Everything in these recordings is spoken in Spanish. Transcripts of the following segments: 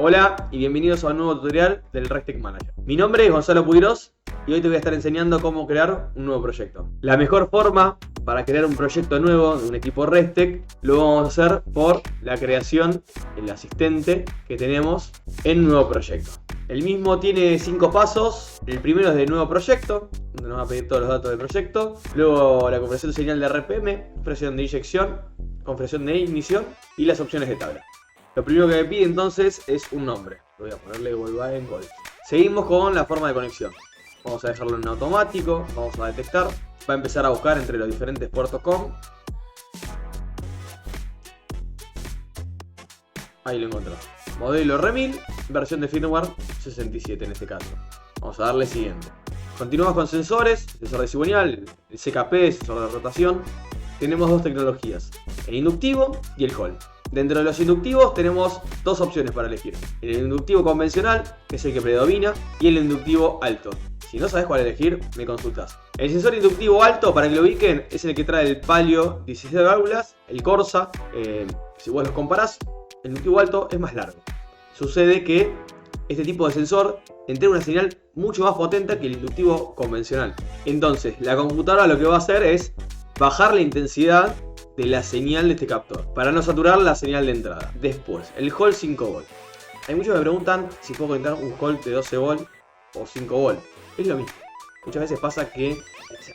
Hola y bienvenidos a un nuevo tutorial del Restec Manager. Mi nombre es Gonzalo Puigros y hoy te voy a estar enseñando cómo crear un nuevo proyecto. La mejor forma para crear un proyecto nuevo de un equipo Restec lo vamos a hacer por la creación del asistente que tenemos en nuevo proyecto. El mismo tiene 5 pasos. El primero es de nuevo proyecto, donde nos va a pedir todos los datos del proyecto. Luego la configuración de señal de RPM, configuración de inyección, configuración de ignición y las opciones de tabla. Lo primero que me pide entonces es un nombre. Voy a ponerle Volkswagen Golf. Seguimos con la forma de conexión. Vamos a dejarlo en automático. Vamos a detectar. Va a empezar a buscar entre los diferentes puertos COM. Ahí lo encontró. Modelo R1000, versión de firmware 67 en este caso. Vamos a darle siguiente. Continuamos con sensores, sensor de cigüeñal, el CKP, sensor de rotación. Tenemos dos tecnologías, el inductivo y el Hall. Dentro de los inductivos tenemos dos opciones para elegir. El inductivo convencional, que es el que predomina, y el inductivo alto. Si no sabes cuál elegir, me consultas. El sensor inductivo alto, para que lo ubiquen, es el que trae el Palio 16 válvulas, el Corsa. Si vos los comparás, el inductivo alto es más largo. Sucede que este tipo de sensor entrega una señal mucho más potente que el inductivo convencional. Entonces, la computadora lo que va a hacer es bajar la intensidad de la señal de este captor para no saturar la señal de entrada. Después, el Hall 5 volt. Hay muchos que me preguntan si puedo conectar un Hall de 12 volt o 5 volt. Es lo mismo. Muchas veces pasa que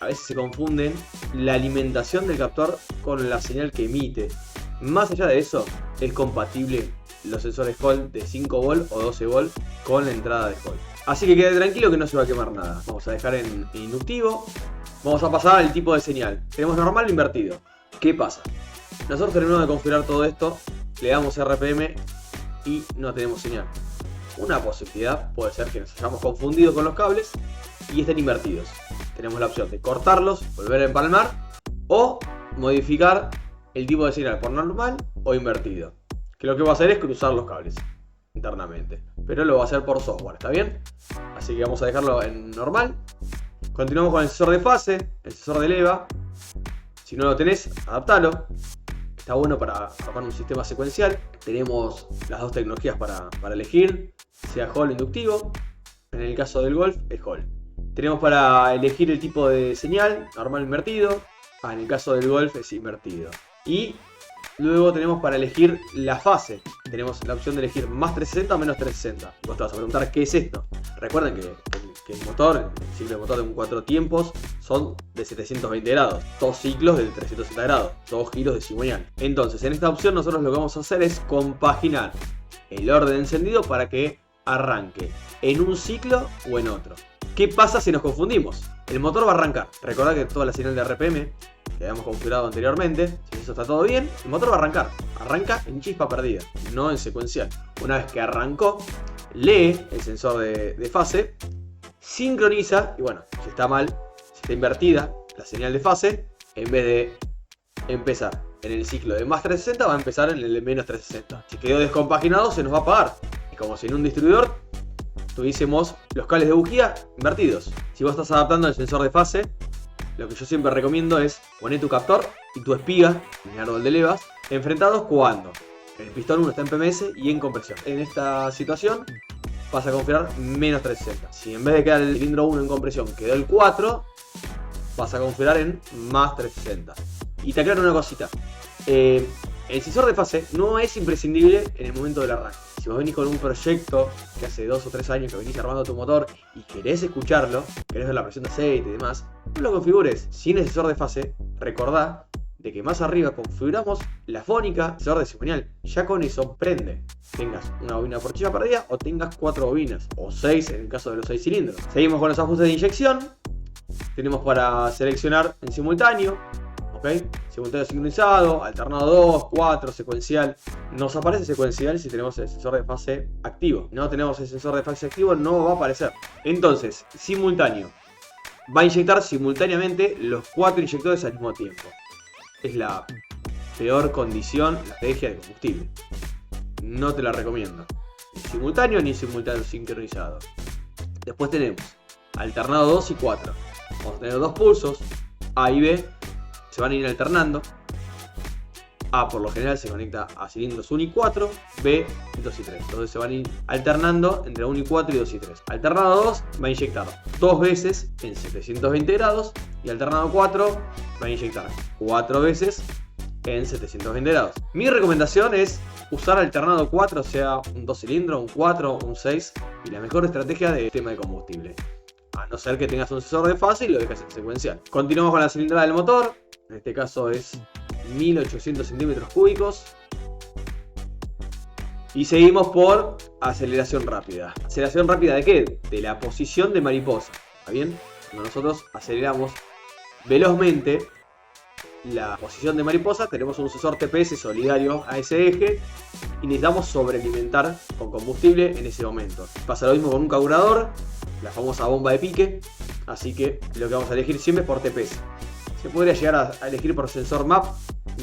a veces se confunden la alimentación del captor con la señal que emite. Más allá de eso, es compatible los sensores Hall de 5 volt o 12 volt con la entrada de Hall. Así que quede tranquilo que no se va a quemar nada. Vamos a dejar en inductivo. Vamos a pasar al tipo de señal. Tenemos normal o invertido. ¿Qué pasa? Nosotros terminamos de configurar todo esto, le damos RPM y no tenemos señal. Una posibilidad puede ser que nos hayamos confundido con los cables y estén invertidos. Tenemos la opción de cortarlos, volver a empalmar o modificar el tipo de señal por normal o invertido. Que lo que va a hacer es cruzar los cables internamente. Pero lo va a hacer por software, ¿está bien? Así que vamos a dejarlo en normal. Continuamos con el sensor de fase, el sensor de leva. Si no lo tenés, adaptalo. Está bueno para armar un sistema secuencial. Tenemos las dos tecnologías para elegir, sea Hall o inductivo. En el caso del Golf es Hall. Tenemos para elegir el tipo de señal, normal o invertido. En el caso del Golf es invertido. Y luego tenemos para elegir la fase. Tenemos la opción de elegir más 360 o menos 360. Vos te vas a preguntar qué es esto. Recuerden que el motor, el ciclo de motor de un 4 tiempos son de 720 grados. 2 ciclos de 360 grados. 2 giros de cigüeñal. Entonces en esta opción nosotros lo que vamos a hacer es compaginar el orden de encendido para que arranque en un ciclo o en otro. ¿Qué pasa si nos confundimos? El motor va a arrancar. Recordad que toda la señal de RPM que habíamos configurado anteriormente, si eso está todo bien, el motor va a arrancar. Arranca en chispa perdida, no en secuencial. Una vez que arrancó, lee el sensor de fase, sincroniza, y bueno, si está mal, si está invertida la señal de fase, en vez de empezar en el ciclo de más 360, va a empezar en el de menos 360. Si quedó descompaginado, se nos va a apagar. Es como si en un distribuidor tuviésemos los cables de bujía invertidos. Si vos estás adaptando el sensor de fase, lo que yo siempre recomiendo es poner tu captor y tu espiga en el árbol de levas enfrentados cuando el pistón 1 está en PMS y en compresión. En esta situación vas a configurar menos 360. Si en vez de quedar el cilindro 1 en compresión quedó el 4, vas a configurar en más 360. Y te aclaro una cosita. El sensor de fase no es imprescindible en el momento del arranque. Si vos venís con un proyecto que hace 2 o 3 años que venís armando tu motor y querés escucharlo, querés ver la presión de aceite y demás, no lo configures. Sin el sensor de fase, recordá de que más arriba configuramos la fónica, sensor de cigüeñal. Ya con eso prende. Tengas una bobina por chispa perdida o tengas 4 bobinas, o 6 en el caso de los 6 cilindros. Seguimos con los ajustes de inyección. Tenemos para seleccionar en simultáneo. Simultáneo sincronizado, alternado 2, 4, secuencial. Nos aparece secuencial si tenemos el sensor de fase activo. No tenemos el sensor de fase activo, no va a aparecer. Entonces, simultáneo. Va a inyectar simultáneamente los 4 inyectores al mismo tiempo. Es la peor condición, la estrategia de combustible. No te la recomiendo. Ni simultáneo ni simultáneo sincronizado. Después tenemos alternado 2 y 4. Vamos a tener dos pulsos, A y B. Se van a ir alternando. A por lo general se conecta a cilindros 1 y 4, B 2 y 3. Entonces se van a ir alternando entre 1 y 4 y 2 y 3. Alternado 2 va a inyectar 2 veces en 720 grados y alternado 4 va a inyectar 4 veces en 720 grados. Mi recomendación es usar alternado 4, sea un 2 cilindros, un 4, un 6 y la mejor estrategia de sistema de combustible. A no ser que tengas un sensor de fase y lo dejes en secuencial. Continuamos con la cilindrada del motor. En este caso es 1800 centímetros cúbicos. Y seguimos por aceleración rápida. ¿Aceleración rápida de qué? De la posición de mariposa. ¿Está bien? Cuando nosotros aceleramos velozmente la posición de mariposa, tenemos un sensor TPS solidario a ese eje y necesitamos sobrealimentar con combustible en ese momento. Pasa lo mismo con un carburador, la famosa bomba de pique, así que lo que vamos a elegir siempre es por TPS. Se podría llegar a elegir por sensor MAP,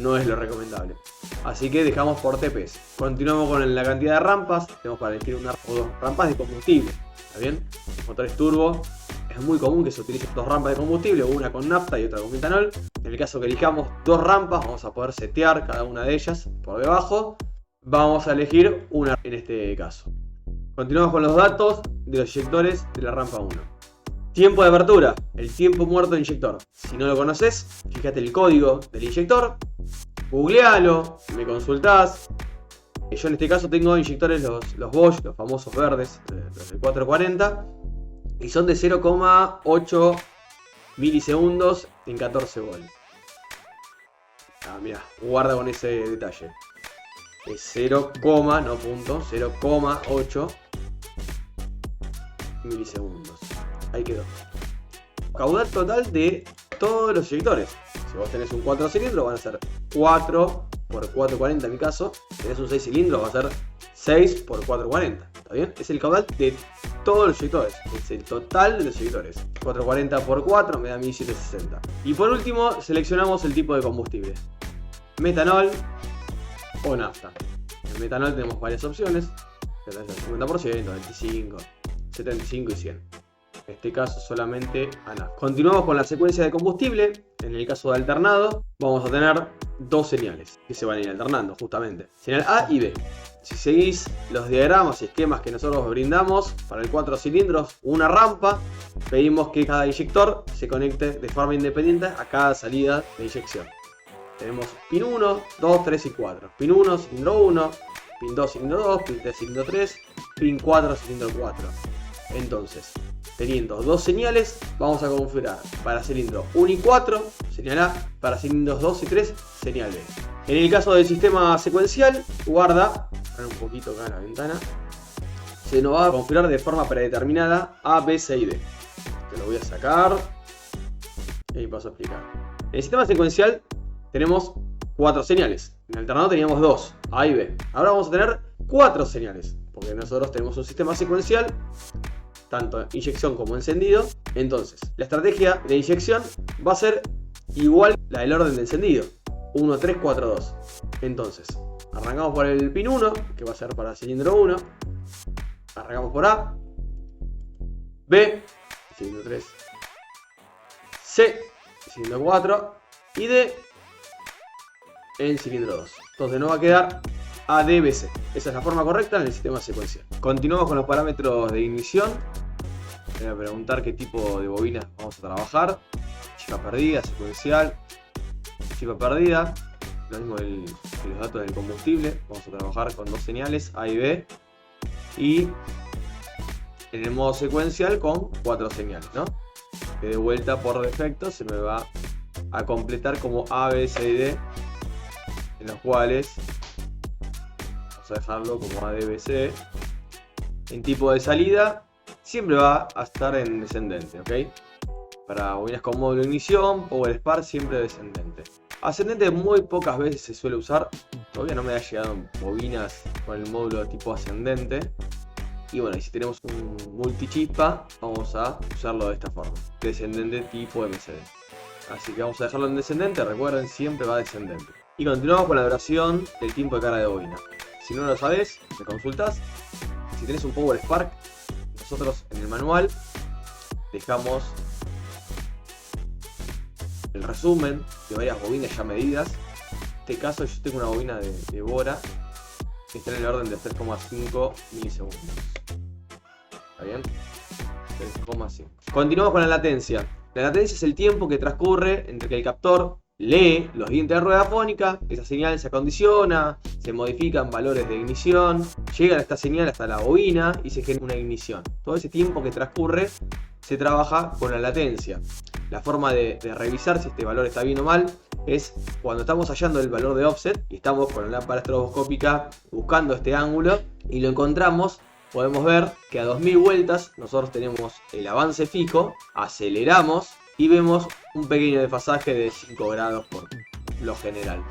no es lo recomendable. Así que dejamos por TPS. Continuamos con la cantidad de rampas. Tenemos para elegir una o dos rampas de combustible. ¿Está bien? Motores turbo. Es muy común que se utilicen dos rampas de combustible, una con nafta y otra con metanol. En el caso que elijamos dos rampas, vamos a poder setear cada una de ellas por debajo. Vamos a elegir una en este caso. Continuamos con los datos de los inyectores de la rampa 1. Tiempo de apertura, el tiempo muerto del inyector. Si no lo conoces, fíjate el código del inyector, googlealo, me consultás. Yo en este caso tengo inyectores, los Bosch, los famosos verdes, los de 440, y son de 0,8 milisegundos en 14 volt. Ah, mira, guarda con ese detalle. Es 0, no punto, 0,8 milisegundos. Ahí quedó. Caudal total de todos los inyectores. Si vos tenés un 4 cilindros, van a ser 4 por 440 en mi caso. Si tenés un 6 cilindros, va a ser 6 por 440. ¿Está bien? Es el caudal de todos los inyectores. Es el total de los inyectores. 440 por 4 me da 1760. Y por último, seleccionamos el tipo de combustible: metanol o nafta. En metanol tenemos varias opciones: 50%, 25%, 75% y 100%. En este caso solamente a nafta. Continuamos con la secuencia de combustible. En el caso de alternado vamos a tener dos señales que se van a ir alternando justamente. Señal A y B. Si seguís los diagramas y esquemas que nosotros brindamos para el 4 cilindros, una rampa, pedimos que cada inyector se conecte de forma independiente a cada salida de inyección. Tenemos pin 1, 2, 3 y 4. Pin 1, cilindro 1. Pin 2, cilindro 2. Pin 3, cilindro 3. Pin 4, cilindro 4. Entonces, teniendo dos señales, vamos a configurar para cilindro 1 y 4, señal A, para cilindros 2 y 3, señal B. En el caso del sistema secuencial, guarda, un poquito acá en la ventana, se nos va a configurar de forma predeterminada A, B, C y D. Te lo voy a sacar y ahí paso a explicar. En el sistema secuencial tenemos 4 señales. En el alternado teníamos 2, A y B. Ahora vamos a tener 4 señales, porque nosotros tenemos un sistema secuencial, tanto inyección como encendido. Entonces, la estrategia de inyección va a ser igual la del orden de encendido: 1, 3, 4, 2. Entonces, arrancamos por el pin 1, que va a ser para cilindro 1. Arrancamos por A, B, cilindro 3, C, cilindro 4 y D en cilindro 2. Entonces nos va a quedar ADBC. Esa es la forma correcta en el sistema secuencial. Continuamos con los parámetros de ignición. Voy a preguntar qué tipo de bobina vamos a trabajar: chispa perdida, secuencial, chispa perdida. Lo mismo que los datos del combustible. Vamos a trabajar con dos señales, A y B. Y en el modo secuencial con 4 señales, ¿no? Que de vuelta por defecto se me va a completar como A, B, C y D, en los cuales vamos a dejarlo como ADBC. En tipo de salida siempre va a estar en descendente, ¿ok? Para bobinas con módulo de ignición, Power Spark siempre descendente. Ascendente muy pocas veces se suele usar. Todavía no me ha llegado bobinas con el módulo de tipo ascendente. Y bueno, y si tenemos un multichispa, vamos a usarlo de esta forma: descendente tipo MCD. Así que vamos a dejarlo en descendente. Recuerden, siempre va descendente. Y continuamos con la duración del tiempo de carga de bobina. Si no lo sabes, me consultas. Si tenés un Power Spark, nosotros en el manual dejamos el resumen de varias bobinas ya medidas este caso yo tengo una bobina de Bora que está en el orden de 3,5 milisegundos. ¿Está bien? 3,5. Continuamos con la latencia. La latencia es el tiempo que transcurre entre que el captor lee los dientes de rueda fónica, esa señal se acondiciona, se modifican valores de ignición, llega esta señal hasta la bobina y se genera una ignición. Todo ese tiempo que transcurre se trabaja con la latencia. La forma de revisar si este valor está bien o mal es cuando estamos hallando el valor de offset y estamos con la lámpara estroboscópica buscando este ángulo y lo encontramos. Podemos ver que a 2000 vueltas nosotros tenemos el avance fijo, aceleramos y vemos un pequeño desfasaje de 5 grados por lo general.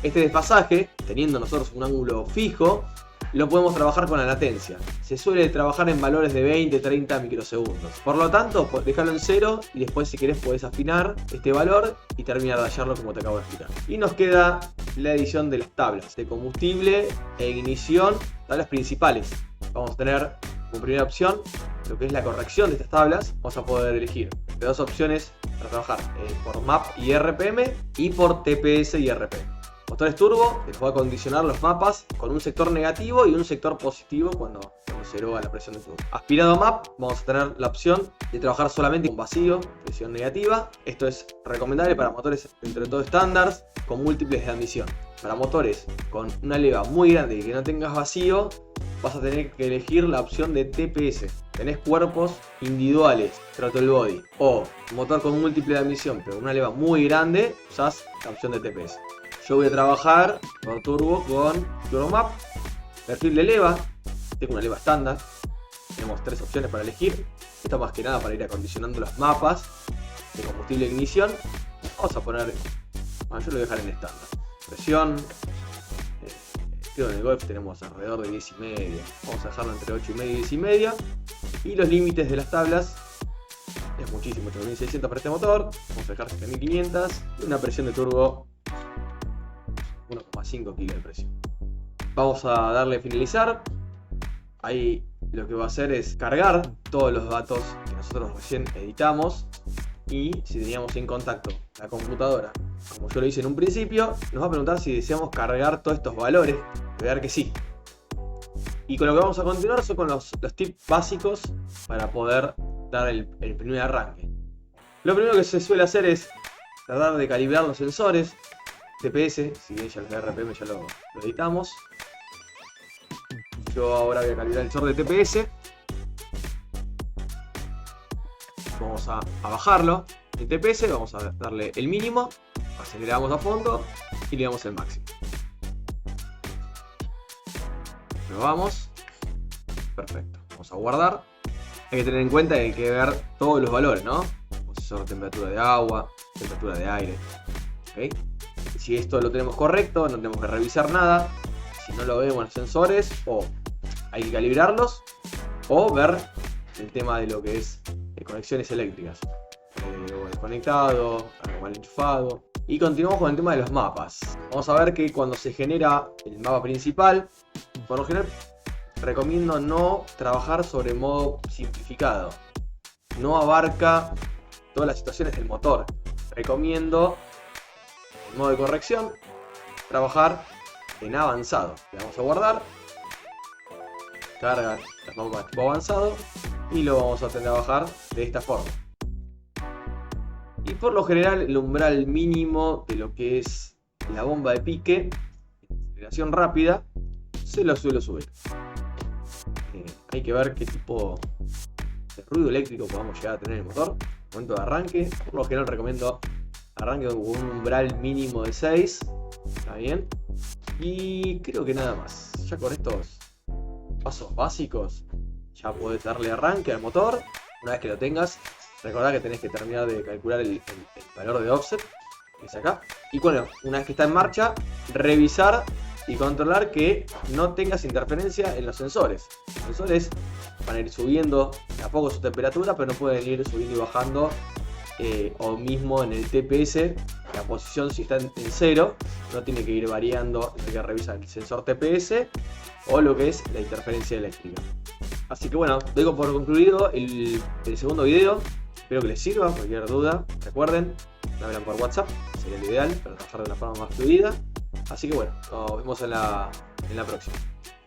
Este desfasaje, teniendo nosotros un ángulo fijo, lo podemos trabajar con la latencia. Se suele trabajar en valores de 20-30 microsegundos. Por lo tanto, dejarlo en 0 y después si querés podés afinar este valor y terminar de hallarlo como te acabo de explicar. Y nos queda la edición de las tablas de combustible e ignición, tablas principales. Vamos a tener como primera opción lo que es la corrección de estas tablas. Vamos a poder elegir de dos opciones para trabajar por MAP y RPM y por TPS y RPM. Motores turbo, que nos va a condicionar los mapas con un sector negativo y un sector positivo cuando se eroga la presión de turbo. Aspirado MAP, vamos a tener la opción de trabajar solamente con vacío, presión negativa. Esto es recomendable para motores entre todo estándar con múltiples de admisión. Para motores con una leva muy grande y que no tengas vacío, vas a tener que elegir la opción de TPS. Tenés cuerpos individuales, throttle body, o motor con múltiple de admisión pero una leva muy grande, usás la opción de TPS. Yo voy a trabajar por turbo con TurboMap, perfil de leva, tengo una leva estándar, tenemos tres opciones para elegir. Esto más que nada para ir acondicionando los mapas de combustible e ignición. Vamos a poner, bueno, yo lo voy a dejar en estándar. Presión, creo que en el Golf tenemos alrededor de 10,5, vamos a dejarlo entre 8,5 y 10,5. Y los límites de las tablas es muchísimo, 8.600 para este motor, vamos a dejar 7.500 y una presión de turbo 1,5 kg de presión. Vamos a darle a finalizar. Ahí lo que va a hacer es cargar todos los datos que nosotros recién editamos. Y si teníamos en contacto la computadora, como yo lo hice en un principio, nos va a preguntar si deseamos cargar todos estos valores. Voy a dar que sí. Y con lo que vamos a continuar son con los tips básicos para poder dar el primer arranque. Lo primero que se suele hacer es tratar de calibrar los sensores. TPS, si bien ya los de RPM ya lo editamos. Yo ahora voy a calibrar el sensor de TPS. Vamos a bajarlo. El TPS vamos a darle el mínimo, aceleramos a fondo y le damos el máximo. Probamos. Perfecto. Vamos a guardar. Hay que tener en cuenta que hay que ver todos los valores, ¿no? Sensor de temperatura de agua, temperatura de aire. ¿Okay? Si esto lo tenemos correcto, no tenemos que revisar nada. Si no lo vemos en los sensores, o hay que calibrarlos, o ver el tema de lo que es conexiones eléctricas. O desconectado, algo mal enchufado. Y continuamos con el tema de los mapas. Vamos a ver que cuando se genera el mapa principal, por lo general recomiendo no trabajar sobre modo simplificado. No abarca todas las situaciones del motor. Recomiendo en modo de corrección trabajar en avanzado. Le vamos a guardar, carga las mapas tipo avanzado y lo vamos a trabajar de esta forma. Y por lo general el umbral mínimo de lo que es la bomba de pique, aceleración rápida, se lo suelo subir. Hay que ver qué tipo de ruido eléctrico podamos llegar a tener en el motor. Momento de arranque, por lo general recomiendo arranque con un umbral mínimo de 6. Está bien. Y creo que nada más. Ya con estos pasos básicos ya podés darle arranque al motor. Una vez que lo tengas, recordá que tenés que terminar de calcular el valor de offset, que es acá. Y bueno, una vez que está en marcha, revisar y controlar que no tengas interferencia en los sensores. Los sensores van a ir subiendo a poco su temperatura, pero no pueden ir subiendo y bajando. O mismo en el TPS, la posición si está en 0, no tiene que ir variando. Hay que revisar el sensor TPS o lo que es la interferencia eléctrica. Así que bueno, doy por concluido el segundo video. Espero que les sirva. Cualquier duda, recuerden, me hablan por WhatsApp, sería lo ideal para trabajar de una forma más fluida. Así que bueno, nos vemos en la próxima.